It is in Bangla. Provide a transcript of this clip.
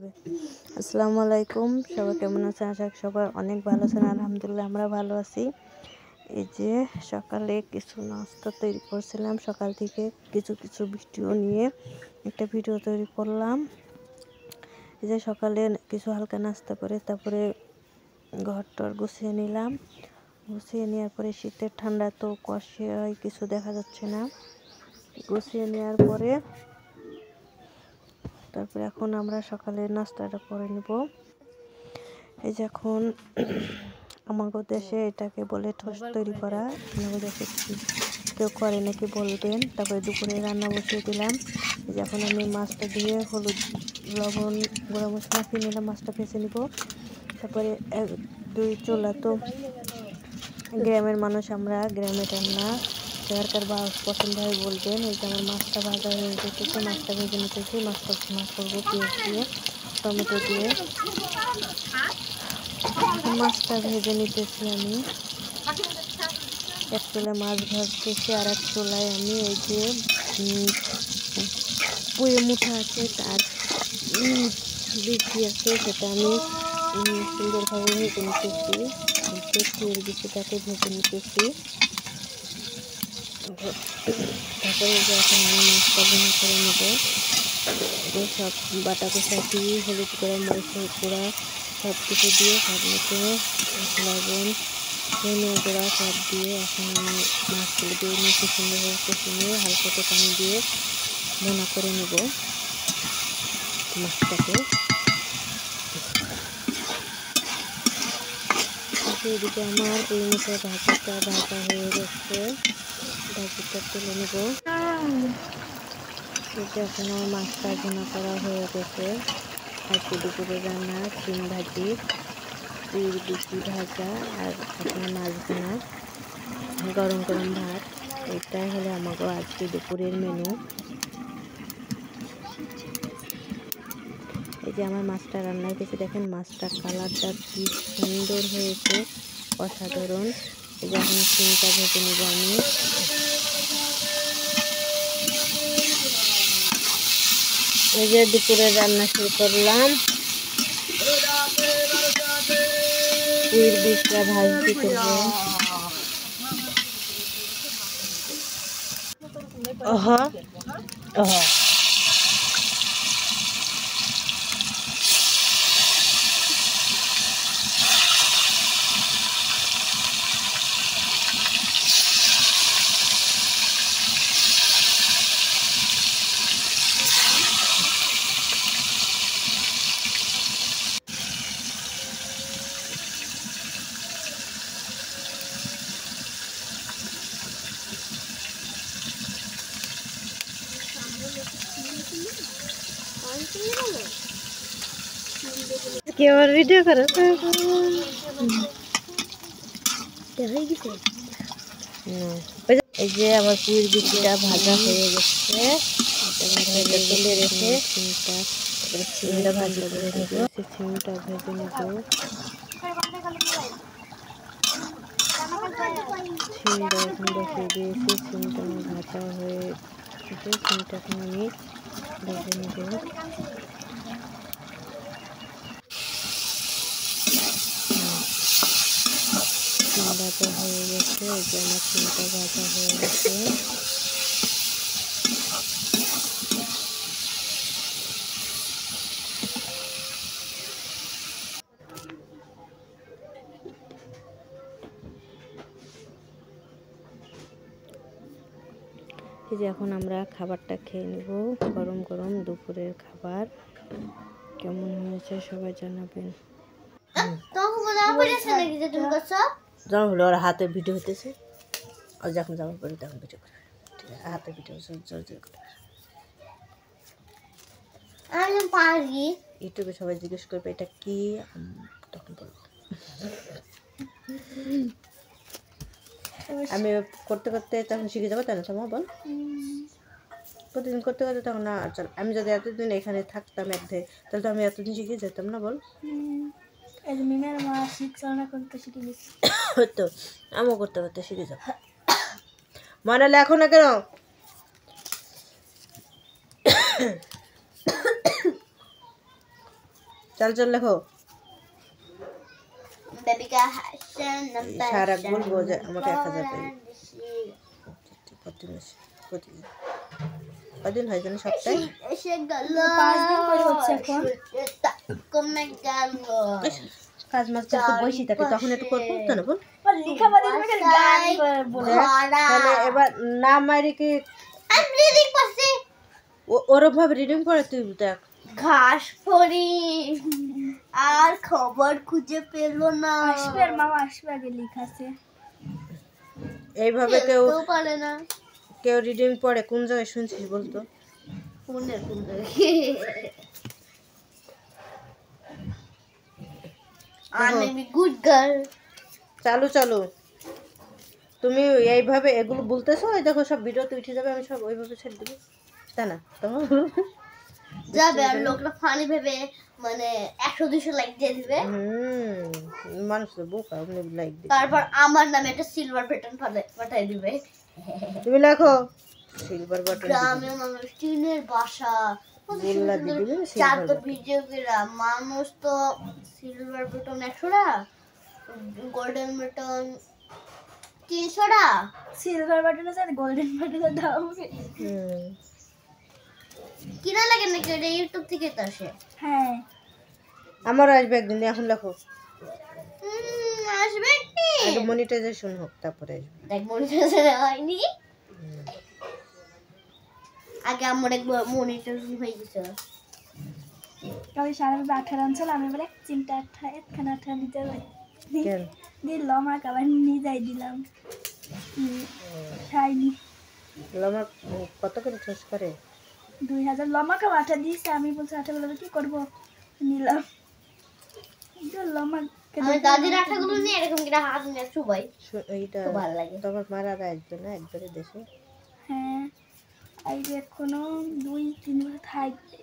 আসসালামু আলাইকুম, সবাই কেমন আছেন? আশা করি সবাই অনেক ভালো আছেন। আলহামদুলিল্লাহ আমরা ভালো আছি। এই যে সকালে কিছু নাস্তা তৈরি করছিলাম, সকাল থেকে কিছু ভিডিও নিয়ে একটা ভিডিও তৈরি করলাম। এই যে সকালে কিছু হালকা নাস্তা করে তারপরে ঘরটর গুছিয়ে নিলাম। গুছিয়ে নেওয়ার পরে শীতের ঠান্ডা তো কুয়াশায় কিছু দেখা যাচ্ছে না। গুছিয়ে নেওয়ার পরে তারপরে এখন আমরা সকালে নাস্তাটা করে নিব। এই যে এখন আমাদের দেশে এটাকে বলে টোস্ট তৈরি করা। আমাদের দেশে কেউ করে নাকি বলবেন। তারপরে দুপুরে রান্না বসিয়ে দিলাম। এই যে এখন আমি মাছটা ধুয়ে হলুদ লবণ গুঁড়া মশলা মাখিয়ে নিলাম, মাছটা ভেজে নিব। তারপরে দুই চুলা তো গ্রামের মানুষ, আমরা গ্রামের রান্না যার কার পছন্দ হয় বলবেন। এই যে আমার মাছটা ভাজা হয়ে যেতেছে, মাছটা ভেজে নিতেছি। মাছটা ভুনা করবো পেঁয়াজ দিয়ে, টমেটো দিয়ে। মাছটা ভেজে নিতেছি আমি। এক চুলায় মাছ ভাজতেছি আর এক চুলায় আমি এই যে পুঁই মুঠা আছে তার বিচি আছে সেটা আমি সুন্দরভাবে ভেজে নিতেছি। পুঁইয়ের বিচিটাকে ভেজে নিতেছি। তারপরে যে এখন আমি মাছটা ভুনা করে নেব। সব বাটা কোষা দিয়ে হলুদ গুঁড়া মরিচের গুঁড়া সব কিছু দিয়ে সব মতো লবণ ধনিয়া গুঁড়া সব দিয়ে এখন আমি মাছগুলো দিয়ে নিচে সুন্দরভাবে কষে নিয়ে হালকা একটু পানি দিয়ে ভুনা করে নেব মাছটাকে। এদিকে আমার পুঁই মুঠে ভাজাটা ভাজা হয়ে গেছে, ভাজিটা তুলে নেব। এখন আমার মাছটা ভুনা করা হয়ে গেছে। আজকে দুপুরে রান্না শিম ভাজি, পুঁইয়ের বিচি ভাজা আর এখন মাছ ভুনা, গরম গরম ভাত। এটাই হলো আমাকে আজকে দুপুরের মেনু। এই যে আমার মাছটা রান্না হয়েছে, দেখেন মাছটার কালারটা কি সুন্দর হয়েছে, অসাধারণ। এই যে এখন শিমটা ভেজে নেব আমি। এই যে দুপুরে রান্না শুরু করলাম। পুঁইয়ের বীজটা ভাজি করবো। কি আমার ভিডিও করো? এই যে আমার পুঁইয়ের বিচিটা ভাজা হয়ে গেছে, এটা তুলে রেখে সিমটা ভাজি করে নেব। সিমটা ভেজে নেব। সিমটা এখন বসিয়ে দিয়েছি, সিমটা আমার ভাজা হয়ে গেছে। সিমটা এখন আমি ভেজে নেব। সিম ভাজা হয়ে গেছে, এই যে আমার সিমটা ভাজা হয়ে গেছে। এই যে এখন আমরা খাবারটা খেয়ে নেব, গরম গরম দুপুরের খাবার। কেমন হয়েছে সবাই জানাবেন। যখন হলো ওর হাতে ভিডিও হতেছে, আর যখন যাওয়ার পরে তখন ভিডিও করে, ঠিক আছে? হাতে ভিডিও জোর জোর করে। ইউটিউবে সবাই জিজ্ঞেস করবে এটা কি, তখন বলবো। আমি করতে করতে তখন শিখে যাবো, তাই না তোমার বল? প্রতিদিন করতে করতে তখন না চল। আমি যদি এতদিন এখানে থাকতাম একদিন, তাহলে তো আমি এতদিন শিখে যেতাম না, বল? তো আমিও করতে করতে শিখে যাবো। মনে লেখো না কেন? चल चल লেখো बेबी का हसन সারা বলবো যে আমাকে 1000 পাই কদিন হয় জানি সপ্তাহে এসে গেল 5 দিন করে হচ্ছে এখন কমে গেল কাজ মাছ করতে বসি থাকে তখন একটু করবো তো না বল লিখা বাদে আমাকে গান বলে তাহলে এবার না মারি কি আমি রিডিং করছি ওরকম ভাবে রিডিং করে তুই দেখ ঘাস পড়ি আর খবর খুঁজে পেল না আসবে মামা আসবে আগে লিখাছে এইভাবে কেউ পারে না কেউ রিডিং পড়ে কোন জায়গায় শুনছিস বলতো ফোনের কোন আমি গুড গার্ল চালু চালু তুমি এইভাবে এগুলো বলতেছো এই দেখো সব ভিডিওতে উঠে যাবে আমি সব ওইভাবে ছেড়ে দেবো তা না তোমার যাবে আর লোকরা ফানি ভেবে মানে 100-200 লাইক দিয়ে দিবে মানুষ তো বোকা আপনি লাইক দিবে তারপর আমার নামে একটা সিলভার বাটন পাঠাই দিবে তুমি লেখো সিলভার বাটন গ্রামের মানুষ টিনের বাসা বললা দিদি চার তো ভিডিও করা মানুষ তো সিলভার বাটন 100 টাকা গোল্ডেন বাটন 300 টাকা সিলভার বাটনের সাথে গোল্ডেন বাটনের দাম কিনা লাগে নাকি এটা ইউটিউব থেকে তো আসে হ্যাঁ আমার আসবে একদিন এখন লেখো আসবে কি আগে মনিটাইজেশন হোক তারপরে আসবে দেখ মনিটাইজেশন হয়নি আগে আমার এক মনিটাইজেশন হয়ে গেছে আমি সারা 18 আনছিল আমি বলে চিন্তা একখানা 18 দিতে দিলাম আর আবার নিয়ে যাই দিলাম খাইনি লমা কত করে চাষ করে 2000 লমাকে 18 দিয়েছে আমি বলছি 18 গুলো কি করব নিলাম আমি দাদির আঠাগুলো নিয়ে এরকম কিনা হাত নিয়ে চুবাই এইটা ভালো লাগে তোমার মারা আসবে না একবারে দেশে হ্যাঁ এই যে এখনো 2-3 বছর থাকবে